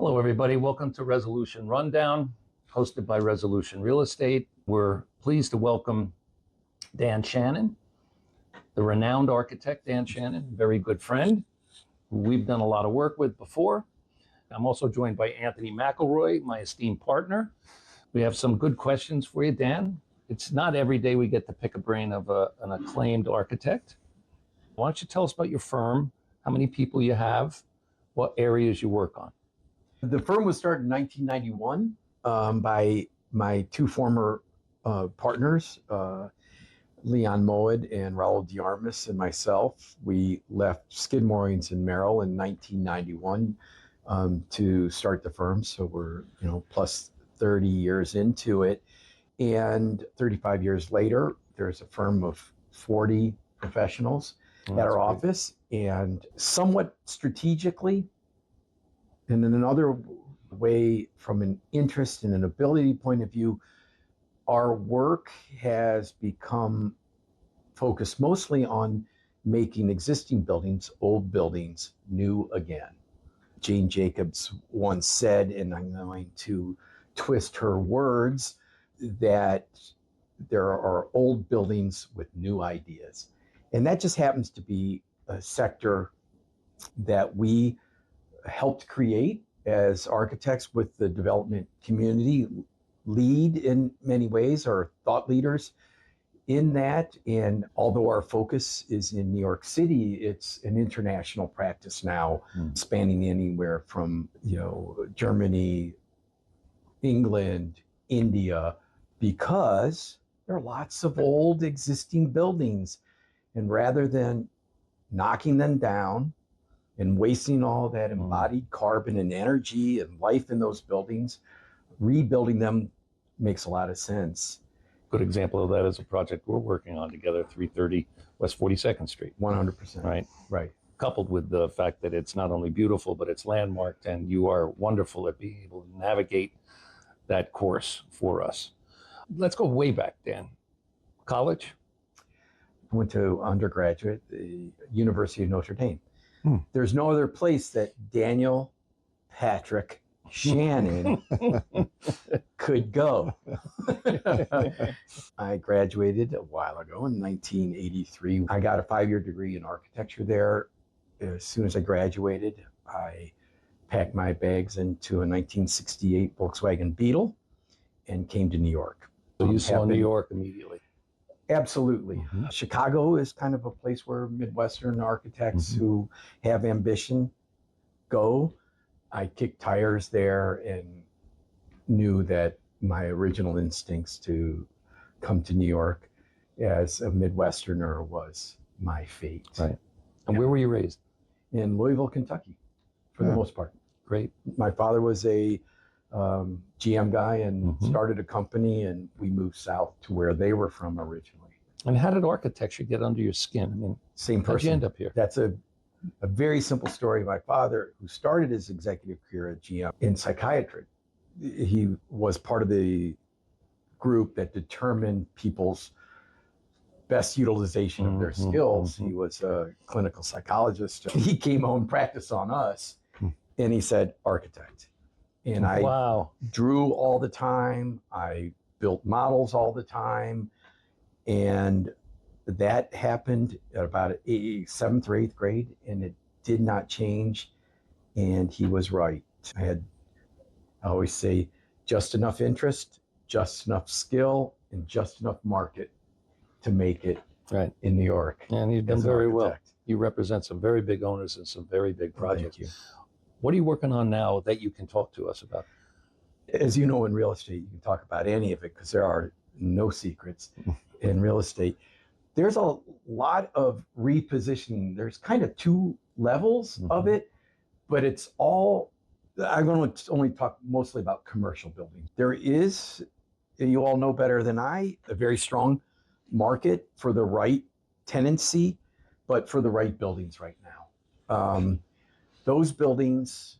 Hello, everybody. Welcome to Resolution Rundown, hosted by Resolution Real Estate. We're pleased to welcome Dan Shannon, the renowned architect Dan Shannon, very good friend, who we've done a lot of work with before. I'm also joined by Harry Macklowe, my esteemed partner. We have some good questions for you, Dan. It's not every day we get to pick a brain of an acclaimed architect. Why don't you tell us about your firm, how many people you have, what areas you work on? The firm was started in 1991 by my two former partners, Leon Moed and Raul Diarmas and myself. We left Skidmore in Merrill in 1991 to start the firm. So we're, plus 30 years into it. And 35 years later, there's a firm of 40 professionals at our office. And somewhat strategically, and in another way, from an interest and an ability point of view, our work has become focused mostly on making existing buildings, old buildings, new again. Jane Jacobs once said, and I'm going to twist her words, that there are old buildings with new ideas. And that just happens to be a sector that we helped create as architects with the development community, lead in many ways, or thought leaders in that. And although our focus is in New York City, it's an international practice now, spanning anywhere from, Germany, England, India, because there are lots of old existing buildings. And rather than knocking them down and wasting all that embodied carbon and energy and life in those buildings, rebuilding them makes a lot of sense. Good example of that is a project we're working on together, 330 West 42nd Street. 100%. Right. Coupled with the fact that it's not only beautiful, but it's landmarked, and you are wonderful at being able to navigate that course for us. Let's go way back, Dan. College? I went to undergraduate at the University of Notre Dame. There's no other place that Daniel Patrick Shannon could go. I graduated a while ago in 1983. I got a 5-year degree in architecture there. As soon as I graduated, I packed my bags into a 1968 Volkswagen Beetle and came to New York. So you saw New York immediately. Absolutely. Chicago is kind of a place where Midwestern architects who have ambition go. I kicked tires there and knew that my original instincts to come to New York as a Midwesterner was my fate. Right. And where were you raised? In Louisville, Kentucky, for the most part. Great. My father was a GM guy and started a company, and we moved south to where they were from originally. And how did architecture get under your skin? I mean, same person. How'd you end up here? That's a very simple story. My father, who started his executive career at GM in psychiatry, he was part of the group that determined people's best utilization of their skills. He was a clinical psychologist. He came home and practiced on us, and he said, architect. And I drew all the time. I built models all the time. And that happened at about 7th or 8th grade, and it did not change. And he was right. I always say, just enough interest, just enough skill, and just enough market to make it in New York. And you've done very well. You represent some very big owners and some very big projects. Thank you. What are you working on now that you can talk to us about? As you know, in real estate, you can talk about any of it because there are no secrets in real estate. There's a lot of repositioning. There's kind of two levels of it, but it's all, I'm going to only talk mostly about commercial buildings. There is, you all know better than I, a very strong market for the right tenancy, but for the right buildings right now. Those buildings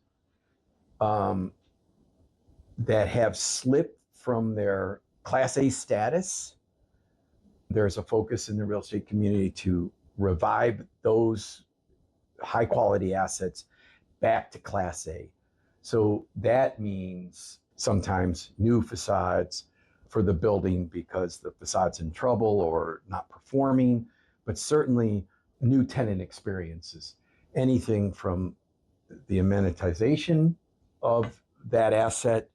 that have slipped from their Class A status, there's a focus in the real estate community to revive those high quality assets back to Class A. So that means sometimes new facades for the building because the facade's in trouble or not performing, but certainly new tenant experiences. Anything from the amenitization of that asset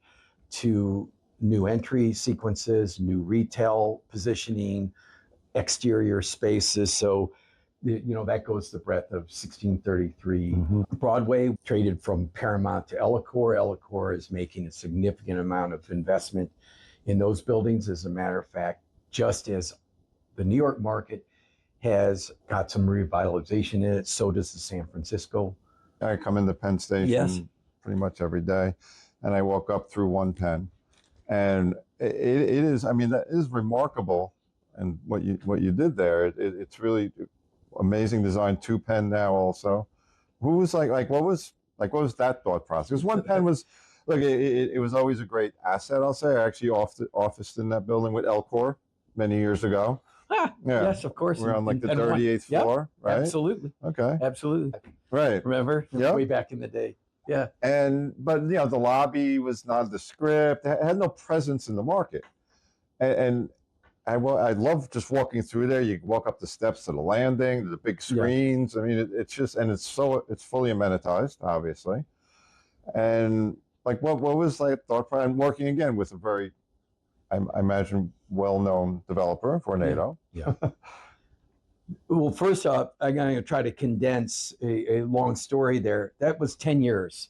to new entry sequences, new retail positioning, exterior spaces. So, that goes the breadth of 1633 Broadway, traded from Paramount to Ellacor. Ellacor is making a significant amount of investment in those buildings. As a matter of fact, just as the New York market has got some revitalization in it, so does the San Francisco. I come into Penn Station Yes. pretty much every day, and I walk up through One Penn, and it is. I mean, that is remarkable, and what you did there. It's really amazing design. Two Penn now also. Who was like what was that thought process? Because One Penn was. Look, it was always a great asset. I'll say. I actually officed in that building with Elcor many years ago. Yeah. Yes, of course. We're on like the And 38th floor, right? Absolutely. Okay. Absolutely. Right. Remember? Yep. Way back in the day. Yeah. But the lobby was nondescript. It had no presence in the market. And I love just walking through there. You walk up the steps to the landing, the big screens. I mean, it's just, and it's fully amenitized, obviously. And like, what was like thought process? I'm working again with a very, I imagine, well-known developer, Vornado. Yeah. Well, first off, I'm going to try to condense a long story there. That was 10 years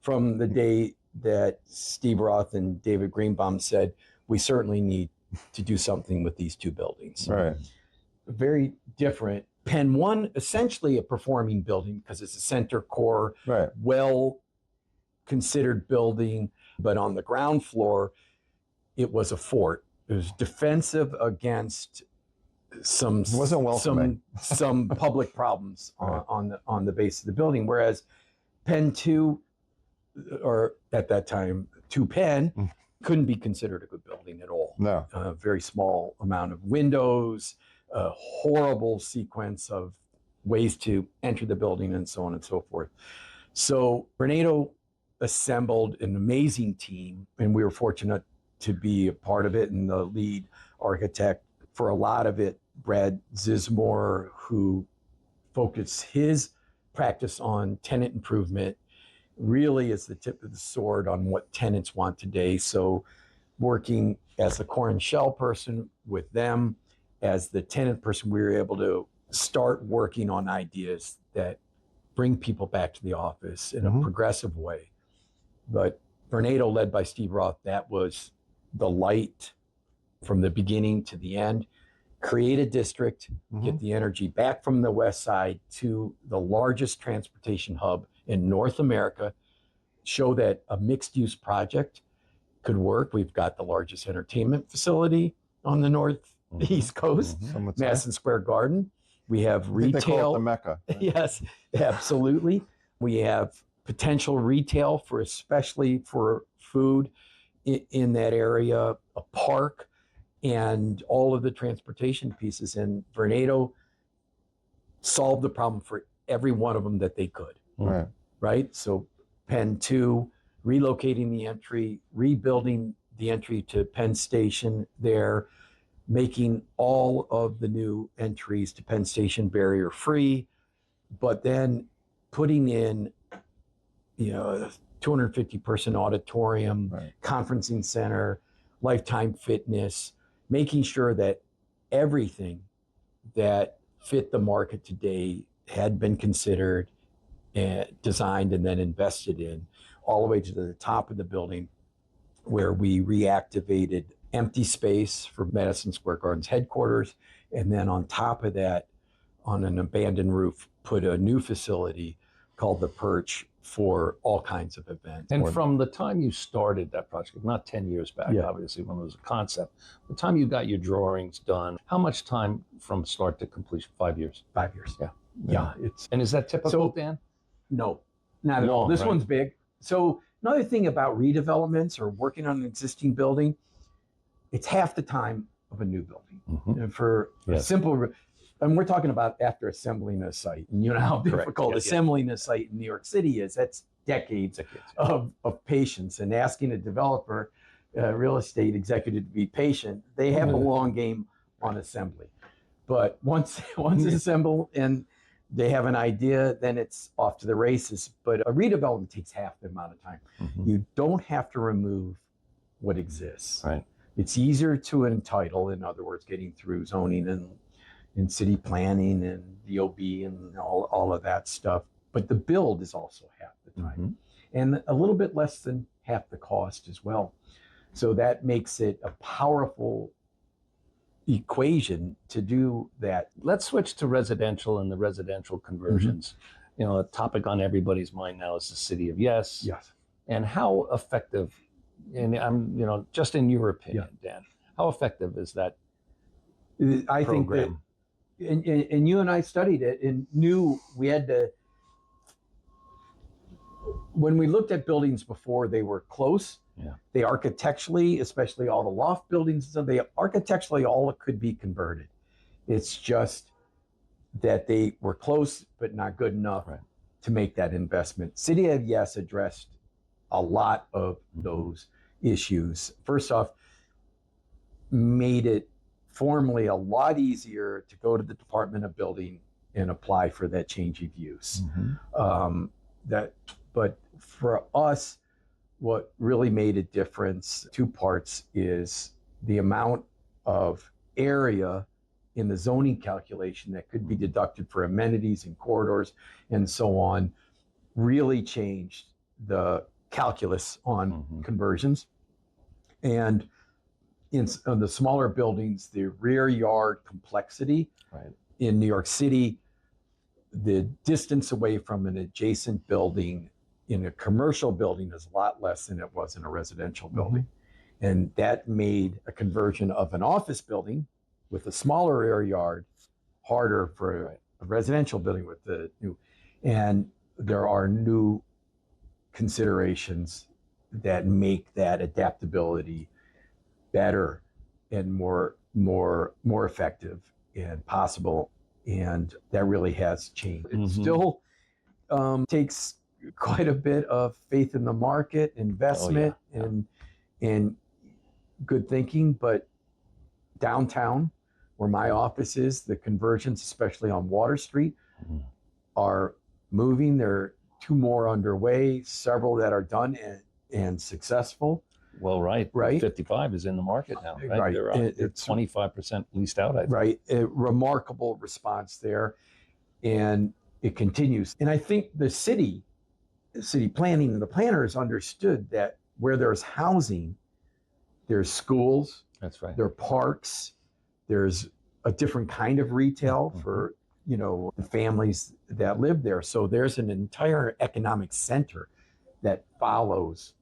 from the day that Steve Roth and David Greenbaum said, we certainly need to do something with these two buildings. Right. Very different. Penn 1, essentially a performing building because it's a center core, Right. well considered building, but on the ground floor, it was a fort. It was defensive against some It wasn't welcoming. some public problems on the base of the building. Whereas Penn 2, or at that time 2 Penn, couldn't be considered a good building at all. No. A very small amount of windows, a horrible sequence of ways to enter the building, and so on and so forth. So Vornado assembled an amazing team, and we were fortunate to be a part of it, and the lead architect for a lot of it, Brad Zismore, who focused his practice on tenant improvement, really is the tip of the sword on what tenants want today. So working as the core and shell person with them, as the tenant person, we were able to start working on ideas that bring people back to the office in a progressive way. But Vornado, led by Steve Roth, that was the light from the beginning to the end. Create a district, get the energy back from the west side to the largest transportation hub in North America, show that a mixed-use project could work. We've got the largest entertainment facility on the northeast coast, Madison Square Garden. We have retail. They call it the Mecca. Right? Yes, absolutely. We have potential retail especially for food in that area, a park, and all of the transportation pieces. And Vornado solved the problem for every one of them that they could. Right. Right? So Penn 2, relocating the entry, rebuilding the entry to Penn Station there, making all of the new entries to Penn Station barrier free, but then putting in, a 250-person auditorium, conferencing center, Lifetime Fitness, making sure that everything that fit the market today had been considered and designed and then invested in, all the way to the top of the building, where we reactivated empty space for Madison Square Garden's headquarters. And then on top of that, on an abandoned roof, put a new facility called the Perch for all kinds of events. And from the time you started that project, not 10 years back, obviously, when it was a concept, the time you got your drawings done, how much time from start to completion? 5 years? 5 years. Yeah. And is that typical, Dan? No, not at all. This one's big. So another thing about redevelopments or working on an existing building, it's half the time of a new building. And for a simple, and we're talking about after assembling a site, and you know how difficult assembling a site in New York City is. That's decades of patience, and asking a developer, real estate executive to be patient. They have a long game on assembly, but once it's assembled and they have an idea, then it's off to the races. But a redevelopment takes half the amount of time. You don't have to remove what exists. Right. It's easier to entitle, in other words, getting through zoning and city planning and DOB and all of that stuff. But the build is also half the time, and a little bit less than half the cost as well. So that makes it a powerful equation to do that. Let's switch to residential and the residential conversions. You know, a topic on everybody's mind now is the city of yes. Yes. And how effective, and I'm, you know, just in your opinion, Dan, how effective is that I think that, and you and I studied it and knew we had to, when we looked at buildings before, they were close. They architecturally, especially all the loft buildings, so they architecturally all could be converted. It's just that they were close, but not good enough to make that investment. City of Yes addressed a lot of those issues. First off, made it formally a lot easier to go to the Department of Building and apply for that change of use. But for us, what really made a difference, two parts, is the amount of area in the zoning calculation that could be deducted for amenities and corridors and so on really changed the calculus on conversions. And in the smaller buildings, the rear yard complexity in New York City, the distance away from an adjacent building in a commercial building is a lot less than it was in a residential building. And that made a conversion of an office building with a smaller rear yard harder for a residential building with the new. And there are new considerations that make that adaptability better and more effective and possible. And that really has changed. It still takes quite a bit of faith in the market, investment, and good thinking. But downtown, where my office is, the conversions, especially on Water Street, are moving. There are 2 more underway, several that are done and successful. Well, right. 55 is in the market now. Right. They're 25% leased out, I think. Right. A remarkable response there. And it continues. And I think the city planning and the planners understood that where there's housing, there's schools. That's right. There are parks. There's a different kind of retail for, you know, the families that live there. So there's an entire economic center that follows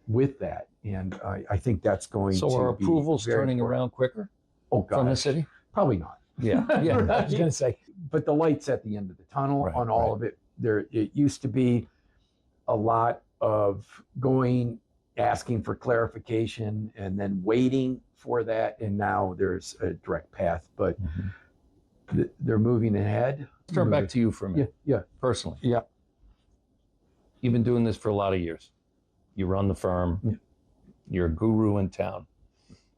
with that. And I think that's going to be. So are approvals turning around quicker from the city? Probably not. Yeah. I was going to say. But the light's at the end of the tunnel on all of it. It used to be a lot of asking for clarification and then waiting for that. And now there's a direct path, but they're moving ahead. Let's turn back to you for a minute. Yeah. Personally. Yeah. You've been doing this for a lot of years. You run the firm. Yeah. You're a guru in town.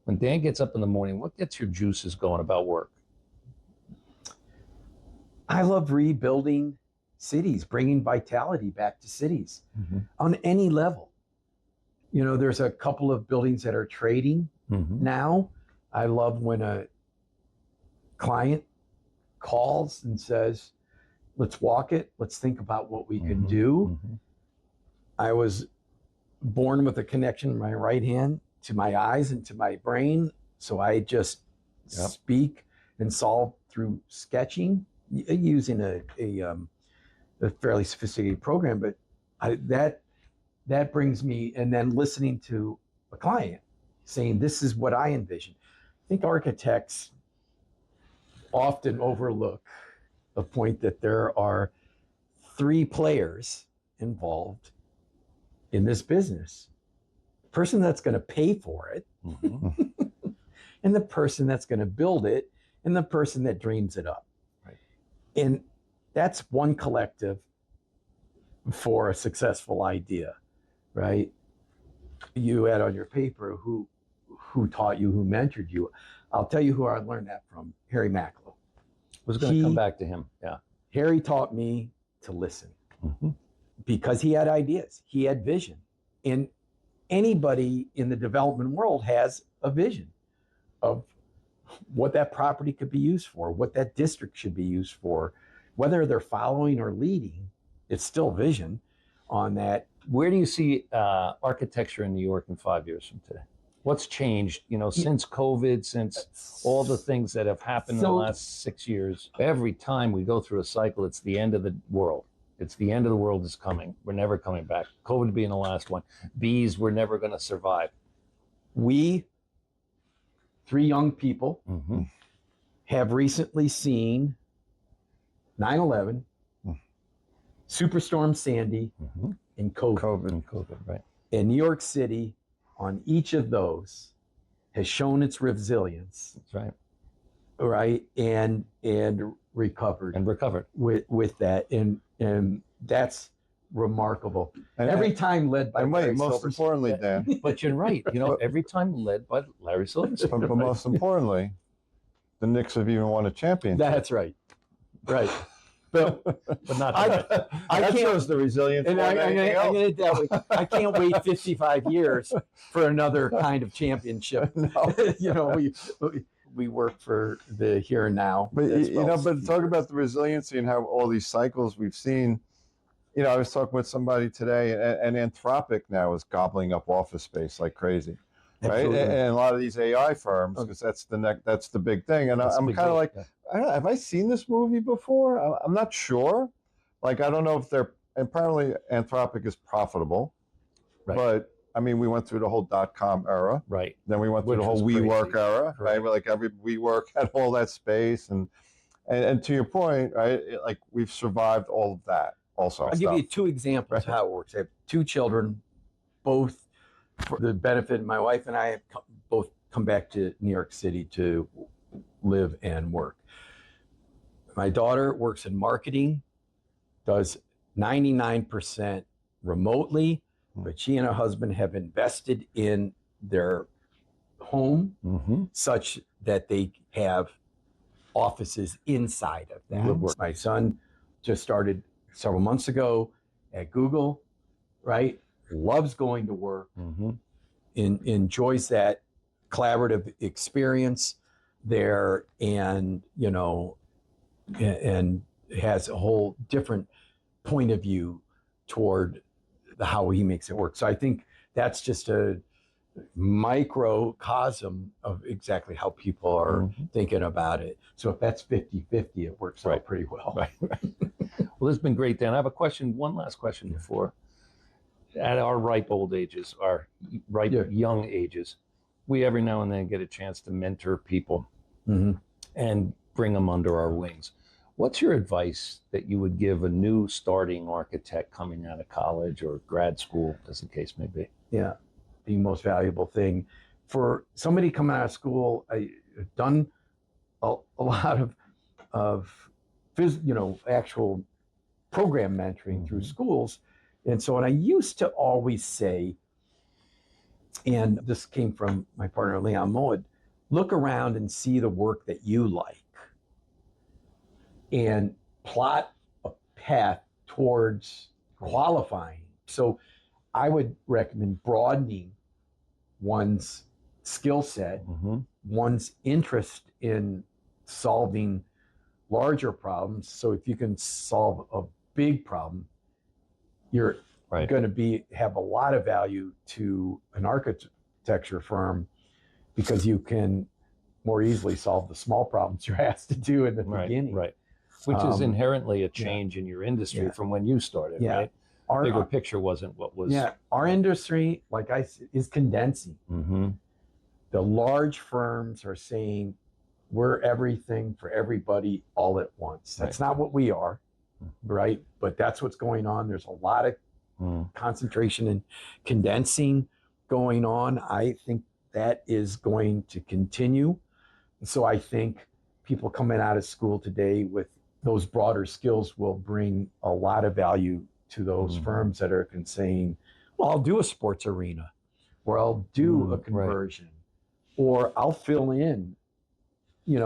When Dan gets up in the morning, what gets your juices going about work? I love rebuilding cities, bringing vitality back to cities on any level. You know, there's a couple of buildings that are trading now. I love when a client calls and says, let's walk it. Let's think about what we can do. I was born with a connection in my right hand to my eyes and to my brain. So I just speak and solve through sketching using a fairly sophisticated program. But that brings me, and then listening to a client saying, this is what I envision. I think architects often overlook the point that there are 3 players involved in this business. The person that's going to pay for it, and the person that's going to build it, and the person that dreams it up. Right. And that's one collective for a successful idea, right? You had on your paper who taught you, who mentored you. I'll tell you who I learned that from, Harry Macklowe. Was going to come back to him. Yeah. Harry taught me to listen Mm-hmm. because he had ideas, he had vision. And anybody in the development world has a vision of what that property could be used for, what that district should be used for, whether they're following or leading, it's still vision on that. Where do you see architecture in New York in 5 years from today? What's changed, since COVID, since all the things that have happened in the last 6 years? Every time we go through a cycle, it's the end of the world. It's the end of the world is coming. We're never coming back. COVID being the last one. Bees, we're never going to survive. We, 3 young people, Mm-hmm. have recently seen 9/11, Superstorm Sandy, Mm-hmm. and COVID. And COVID, right. And New York City, on each of those, has shown its resilience, That's right. right, and recovered And recovered. with that, and that's remarkable. And Every time led by and wait, Larry most Silverstein. importantly, Dan, But you're right. Every time led by Larry Silverstein. but most importantly, the Knicks have even won a championship. That's right, right. But But not I- today. I that can't- shows the resilience. And more I'm than anything gonna else. that way. I can't wait 55 years for another kind of championship. No. We work for the here and now. But as well as but the talk future. about the resiliency and how all these cycles we've seen. I was talking with somebody today, and Anthropic now is gobbling up office space like crazy, right? Absolutely. And a lot of these AI firms, because that's the big thing. And That's I'm big kind of deal. like, Yeah. I don't know, have I seen this movie before? I'm not sure. Like, I don't know if they're apparently Anthropic is profitable, Right. but I mean, we went through the whole .com era. Right. Then we went through Which the whole was WeWork crazy. era, right? Correct. Where like every WeWork had all that space, and to your point, right? Like we've survived all of that. Also, I'll give you 2 examples of how it works. I have 2 children, both for the benefit. My wife and I have both come back to New York City to live and work. My daughter works in marketing, does 99% remotely, but she and her husband have invested in their home Mm-hmm. such that they have offices inside of that. Mhm. My son just started several months ago at Google, right? Loves going to work, Mm-hmm. enjoys that collaborative experience there, and and has a whole different point of view toward how he makes it work. So I think that's just a microcosm of exactly how people are Mhm. thinking about it. So if that's 50-50, it works Right. out pretty well. Right. Well, this has been great, Dan. I have a question, one last question before. At our ripe old ages, our ripe Yeah. young ages, we every now and then get a chance to mentor people Mhm. and bring them under our wings. What's your advice that you would give a new starting architect coming out of college or grad school, as the case may be? Yeah, the most valuable thing for somebody coming out of school. I've done a lot of actual program mentoring through Mhm. schools, and so what I used to always say, and this came from my partner Leon Moed, look around and see the work that you like, and plot a path towards qualifying. So I would recommend broadening one's skill set, Mm-hmm. one's interest in solving larger problems. So if you can solve a big problem, you're Right. going to have a lot of value to an architecture firm because you can more easily solve the small problems you're asked to do in the beginning. Right. Which is Um, inherently a change in your industry Yeah. from when you started, Yeah. right? Our, Bigger picture wasn't what was. our industry, like I said, is condensing. Mm-hmm. The large firms are saying we're everything for everybody all at once. That's not what we are, right? But that's what's going on. There's a lot of Mm. concentration and condensing going on. I think that is going to continue. So I think people coming out of school today with those broader skills will bring a lot of value to those firms that are saying, well, I'll do a sports arena, or I'll do a conversion, or I'll fill in,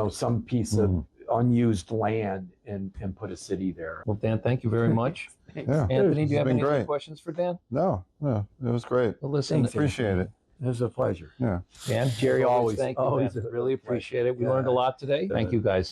some piece of unused land and put a city there. Well, Dan, thank you very much. Yeah. Anthony, do you have been any other great. questions for Dan? No, it was great. Well, listen, Thanks, Appreciate it. It was a pleasure. Yeah. Dan, Jerry, always- thank you, always man. a Really pleasure. appreciate it. We Yeah. learned a lot today. Thank you, guys.